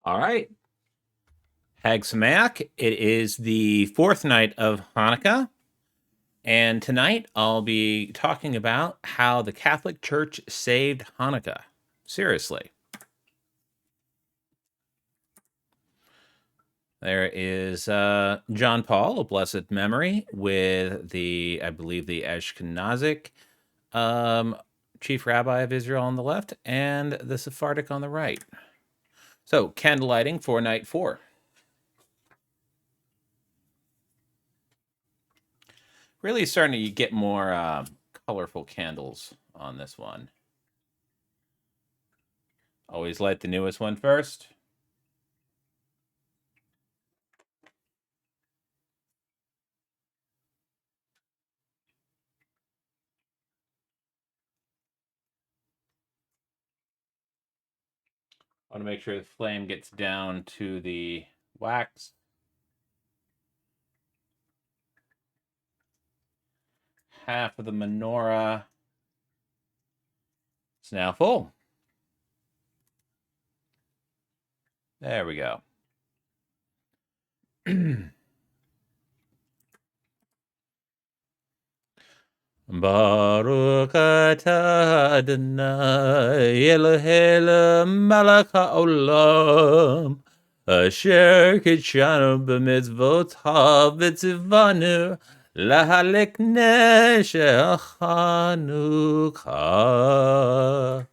All right. Hag Sameach. It is the fourth night of Hanukkah. And tonight I'll be talking about how the Catholic Church saved Hanukkah. Seriously. There is John Paul, of blessed memory, with I believe, the Ashkenazic chief rabbi of Israel on the left and the Sephardic on the right. So, candle lighting for night 4. Really starting to get more colorful candles on this one. Always light the newest one first. I want to make sure the flame gets down to the wax. Half of the menorah is now full. There we go. Baruch atah Adonai Eloheinu melech haolam asher kitshanu b'mitzvotav v'tzivanu lahalik neshech Hanukkah.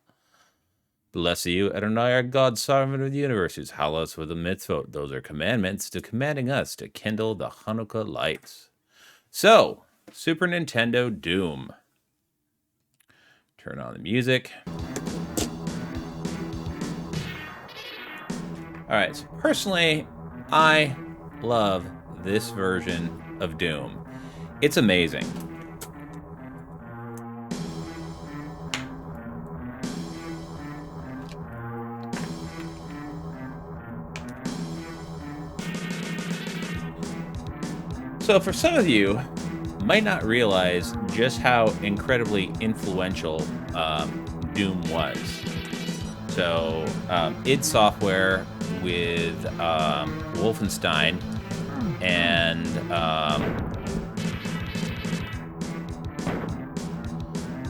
Bless you, Adonai, our God, sovereign of the universe, whose hallowed with the mitzvot. Those are commandments to commanding us to kindle the Hanukkah lights. So, Super Nintendo Doom. Turn on the music. All right, so personally, I love this version of Doom. It's amazing. So for some of you, might not realize just how incredibly influential Doom was. So id Software with Wolfenstein and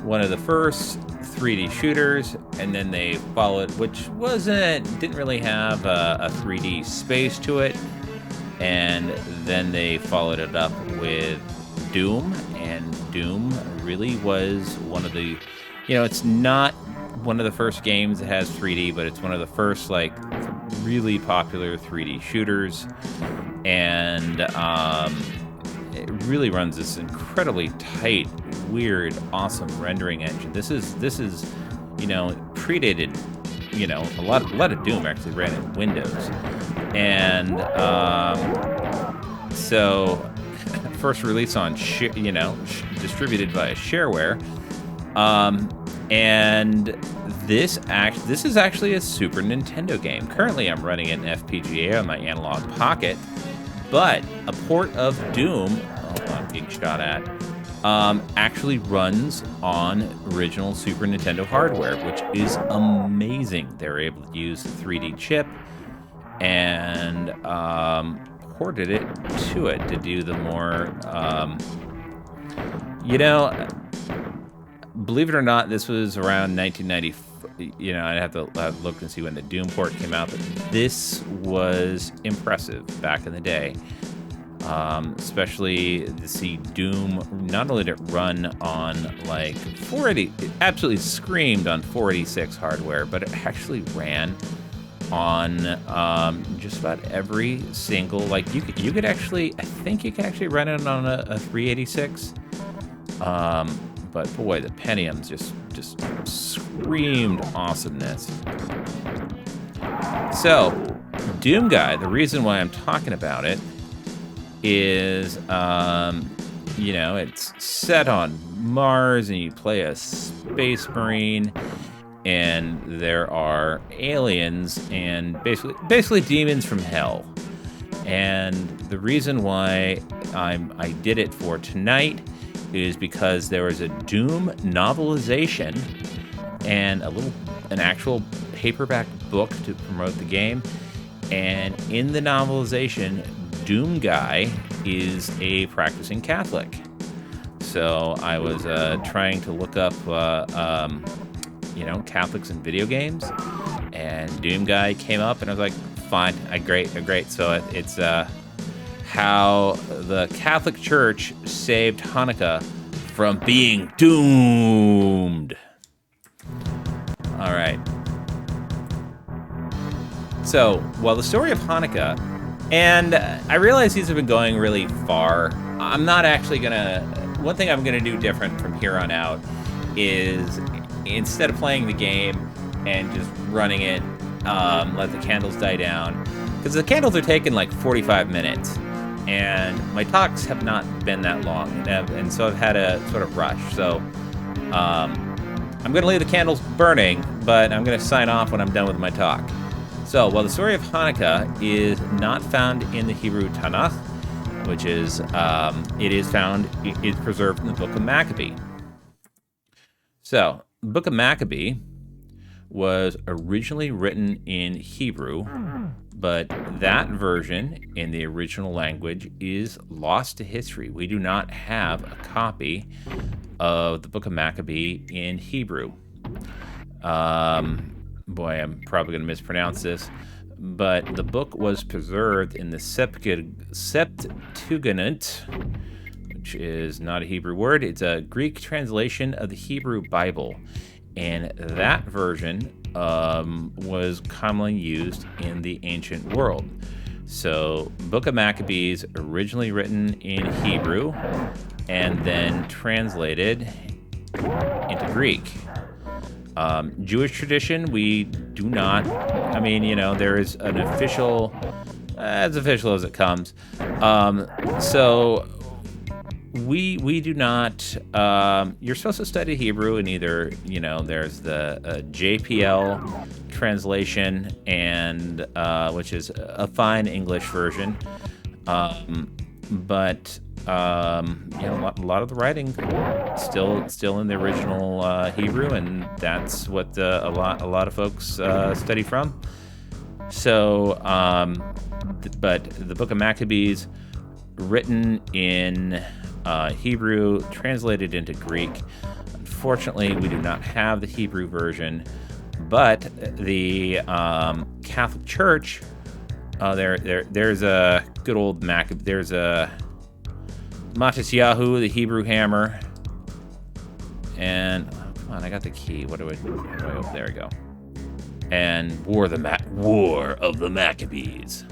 one of the first 3D shooters, and then they followed, which didn't really have a 3D space to it, and then they followed it up with Doom, and Doom really was one of the, it's not one of the first games that has 3D, but it's one of the first really popular 3D shooters, and it really runs this incredibly tight, weird, awesome rendering engine. This is predated, a lot of Doom actually ran in Windows, and so first release on distributed via shareware, and this is actually a Super Nintendo game. Currently I'm running an FPGA on my Analog Pocket, but a port of Doom, I'm being shot at, actually runs on original Super Nintendo hardware, which is amazing. They're able to use the 3D chip and ported it to it to do the more, believe it or not, this was around 1990. I'd have to look and see when the Doom port came out, but this was impressive back in the day. Especially to see Doom, not only did it run on 480, it absolutely screamed on 486 hardware, but it actually ran on just about every single, you could actually, I think you could actually run it on a 386. But boy, the Pentiums just screamed awesomeness. So, Doomguy, the reason why I'm talking about it is, it's set on Mars, and you play a space marine, and there are aliens and basically demons from hell. And the reason why I did it for tonight is because there was a Doom novelization and an actual paperback book to promote the game. And in the novelization, Doomguy is a practicing Catholic. So I was trying to look up, Catholics in video games, and Doomguy came up, and I was like, fine, great. So it's how the Catholic Church saved Hanukkah from being doomed. All right. So, the story of Hanukkah, and I realize these have been going really far. I'm not actually one thing I'm gonna do different from here on out is, instead of playing the game and just running it, let the candles die down, because the candles are taking like 45 minutes, and my talks have not been that long, and so I've had a sort of rush. So I'm going to leave the candles burning, but I'm going to sign off when I'm done with my talk. So, the story of Hanukkah is not found in the Hebrew Tanakh, which is, it's preserved in the Book of Maccabee. So, the Book of Maccabee was originally written in Hebrew, but that version in the original language is lost to history. We do not have a copy of the Book of Maccabee in Hebrew. I'm probably going to mispronounce this, but the book was preserved in the Septuagint, which is not a Hebrew word. It's a Greek translation of the Hebrew Bible, and that version was commonly used in the ancient world. So, Book of Maccabees, originally written in Hebrew and then translated into Greek. Jewish tradition, we do not, there is an official, as official as it comes. So we do not, you're supposed to study Hebrew, and either, there's the JPL translation, and which is a fine English version. But a lot of the writing still in the original Hebrew, and that's what a lot of folks study from. So, but the Book of Maccabees, written in Hebrew, translated into Greek. Unfortunately, we do not have the Hebrew version, but the Catholic Church, there's a good old there's a Matisyahu, the Hebrew hammer, and come on, I got the key. What do I oh, there we go. And War of the Maccabees.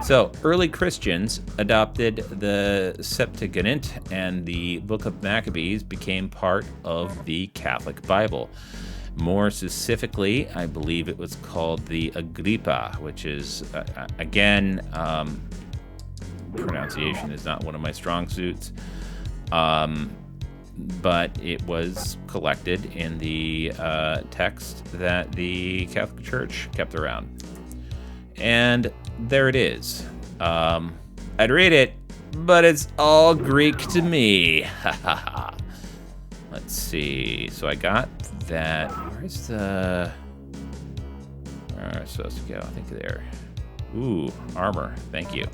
So, early Christians adopted the Septuagint, and the Book of Maccabees became part of the Catholic Bible. More specifically, I believe it was called the Agrippa, which is, again, pronunciation is not one of my strong suits. But it was collected in the text that the Catholic Church kept around. And there it is. I'd read it, but it's all Greek to me. Let's see. So I got that. Where's the... Where am I supposed to go? I think there. Ooh, armor. Thank you.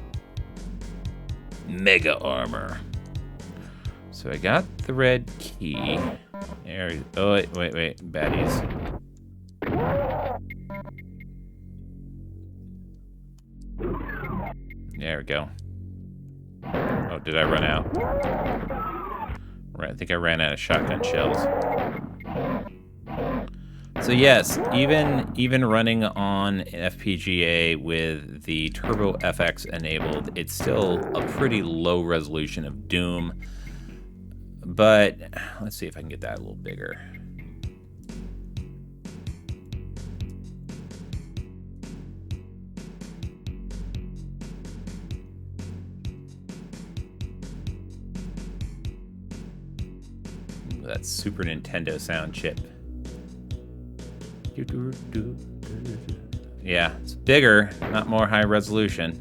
Mega armor. So I got the red key. There. Oh, wait. Baddies. There we go. Oh, did I run out? Right, I think I ran out of shotgun shells. So yes, even running on FPGA with the Turbo FX enabled, it's still a pretty low resolution of Doom. But let's see if I can get that a little bigger. Ooh, that's Super Nintendo sound chip. Yeah, it's bigger, not more high resolution.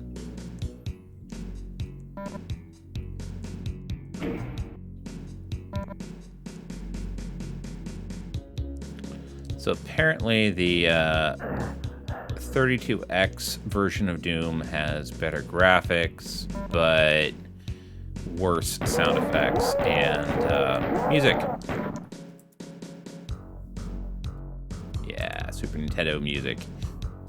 So apparently the 32X version of Doom has better graphics, but worse sound effects and music. Yeah, Super Nintendo music.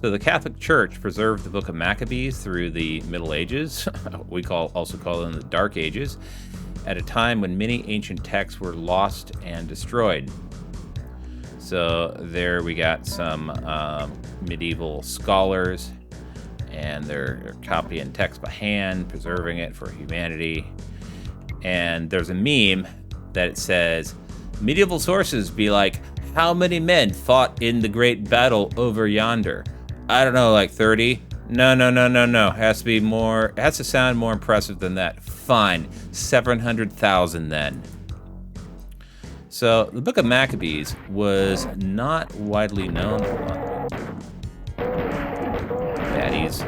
So the Catholic Church preserved the Book of Maccabees through the Middle Ages. We also call them the Dark Ages, at a time when many ancient texts were lost and destroyed. So there we got some medieval scholars, and they're copying text by hand, preserving it for humanity. And there's a meme that it says, medieval sources be like, how many men fought in the great battle over yonder? I don't know, like 30? No. It has to be more, it has to sound more impressive than that. Fine, 700,000 then. So the Book of Maccabees was not widely known. Baddies.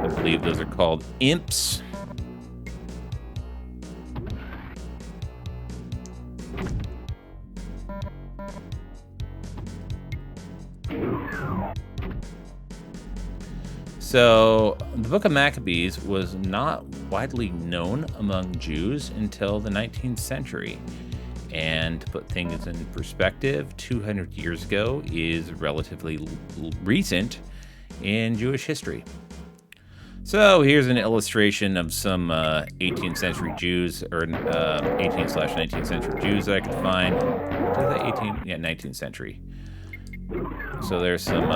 I believe those are called imps. So, the Book of Maccabees was not widely known among Jews until the 19th century. And to put things in perspective, 200 years ago is relatively recent in Jewish history. So, here's an illustration of some 18th century Jews, or 18/19th century Jews that I could find. Is that 18? Yeah, 19th century. So, there's some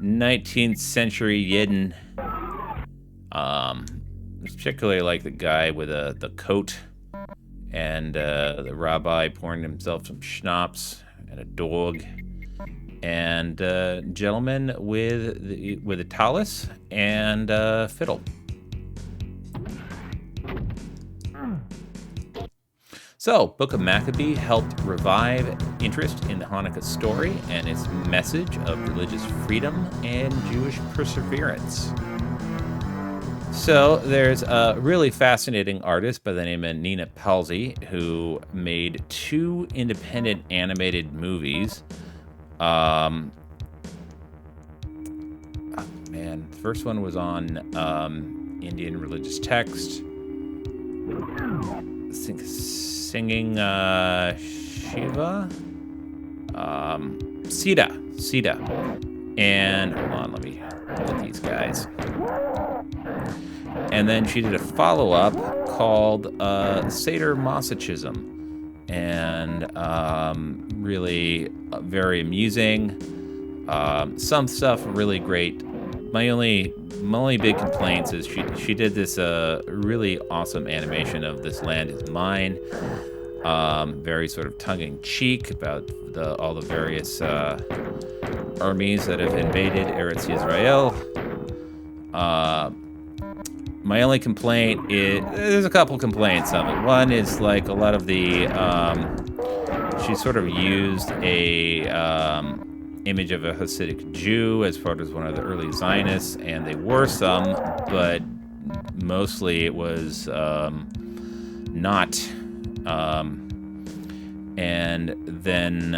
19th century Yidden. Particularly like the guy with the coat, and the rabbi pouring himself some schnapps, and a dog, and a gentleman with a talus and a fiddle. So, Book of Maccabee helped revive interest in the Hanukkah story and its message of religious freedom and Jewish perseverance. So, there's a really fascinating artist by the name of Nina Palsy who made 2 independent animated movies. The first one was on Indian religious text. I think singing Shiva, Sita, and hold on, let me get these guys. And then she did a follow-up called Seder Masochism, and really very amusing. Some stuff really great. My only big complaints is she did this really awesome animation of This Land Is Mine, very sort of tongue-in-cheek about all the various armies that have invaded Eretz Yisrael. My only complaint is, there's a couple complaints of it. One is like a lot of the, she sort of used a image of a Hasidic Jew as part of one of the early Zionists, and they were some, but mostly it was not. And then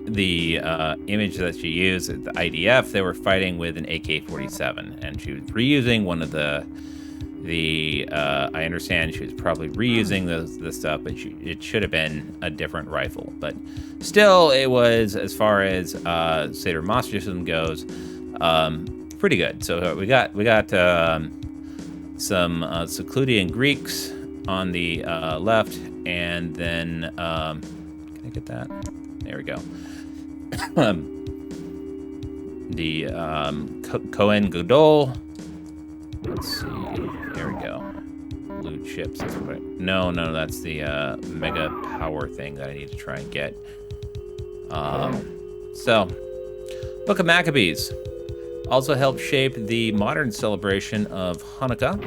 the image that she used at the IDF, they were fighting with an AK-47, and she was reusing one of the I understand she was probably reusing the stuff, but it should have been a different rifle. But still, it was, as far as Seder Masochism goes, pretty good. So we got some Secludian Greeks on the left, and then can I get that? There we go. The Kohen Gadol. Let's see. There we go. Blue chips. No, that's the mega power thing that I need to try and get. So, Book of Maccabees also helped shape the modern celebration of Hanukkah,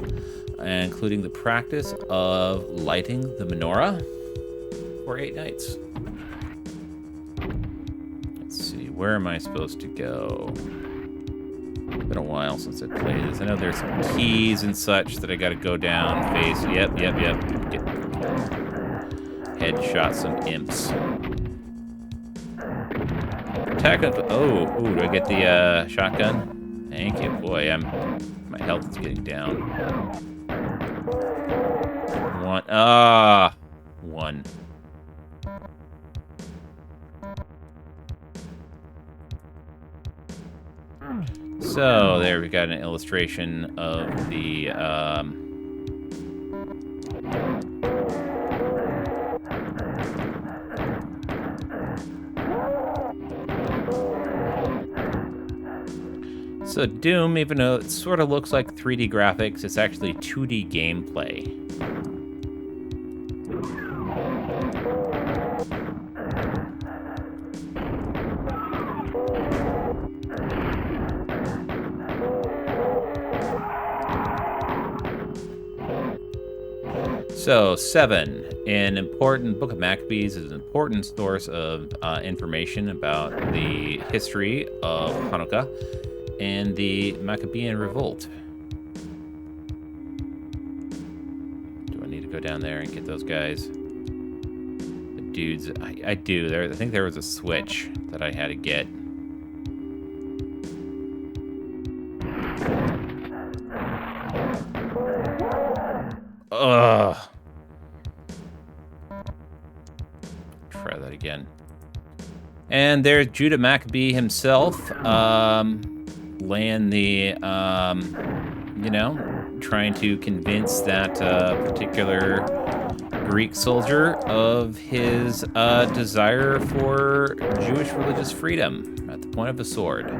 including the practice of lighting the menorah for 8 nights. Let's see, where am I supposed to go? Been a while since I played this. I know there's some keys and such that I gotta go down, face. Yep. Get headshot some imps. Technically, do I get the shotgun? Thank you, boy. My health is getting down. One. So there we got an illustration of the so Doom, even though it sort of looks like 3D graphics, it's actually 2D gameplay. So, 7. An important book of Maccabees is an important source of information about the history of Hanukkah and the Maccabean revolt. Do I need to go down there and get those guys? The dudes, I do. I think there was a switch that I had to get. Ugh. Try that again. And there's Judah Maccabee himself, laying the, trying to convince that particular Greek soldier of his desire for Jewish religious freedom at the point of the sword.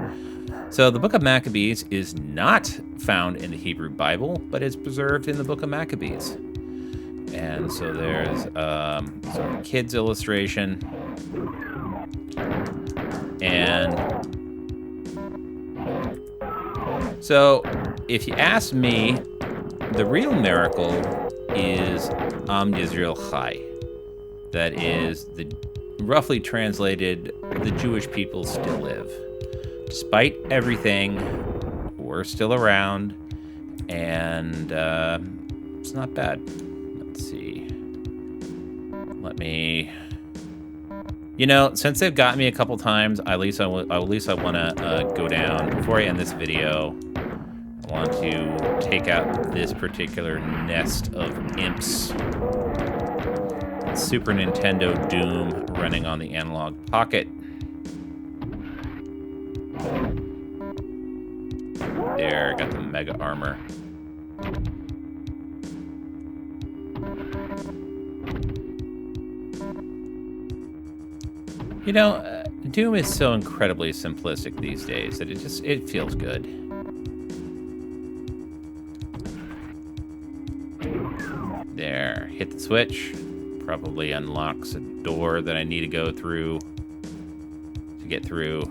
So the book of Maccabees is not found in the Hebrew Bible, but is preserved in the book of Maccabees. And so there's sort of a kid's illustration. And so if you ask me, the real miracle is Am Yisrael Chai. That is, roughly translated, the Jewish people still live. Despite everything, we're still around, and it's not bad. Let's see. Since they've got me a couple times, at least I want to go down. Before I end this video, I want to take out this particular nest of imps. Super Nintendo Doom running on the Analog Pocket. There, got the mega armor. Doom is so incredibly simplistic these days that it feels good. There, hit the switch. Probably unlocks a door that I need to go through to get through.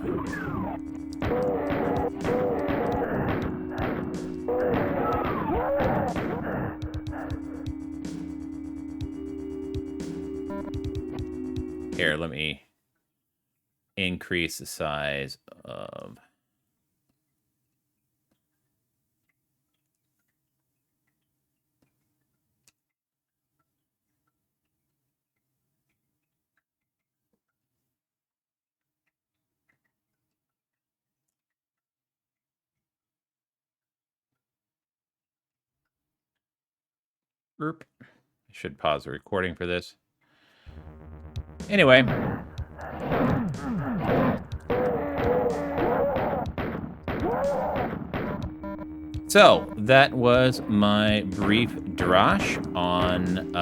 Here, let me increase the size of... Burp. I should pause the recording for this. Anyway. So, that was my brief drash on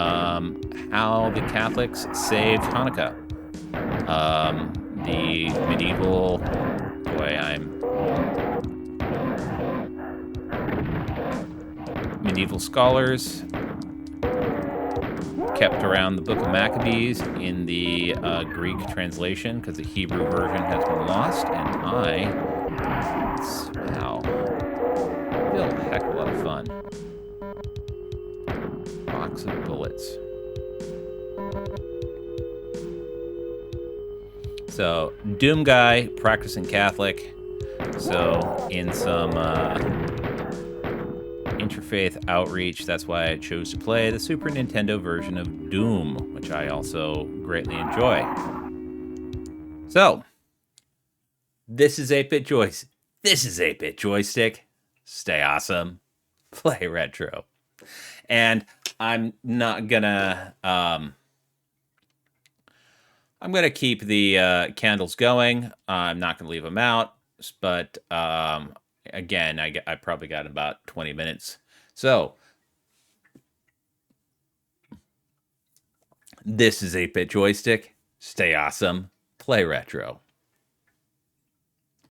how the Catholics saved Hanukkah. The medieval... medieval scholars kept around the book of Maccabees in the Greek translation because the Hebrew version has been lost, and wow, still a heck of a lot of fun. Box of bullets. So, Doomguy, practicing Catholic, So in some interfaith outreach, that's why I chose to play the Super Nintendo version of Doom, which I also greatly enjoy. So, this is 8-bit joystick. This is 8-bit joystick. Stay awesome. Play retro. And I'm not gonna I'm gonna keep the candles going. I'm not gonna leave them out, but again, I probably got about 20 minutes. So this is 8-bit joystick. Stay awesome. Play retro.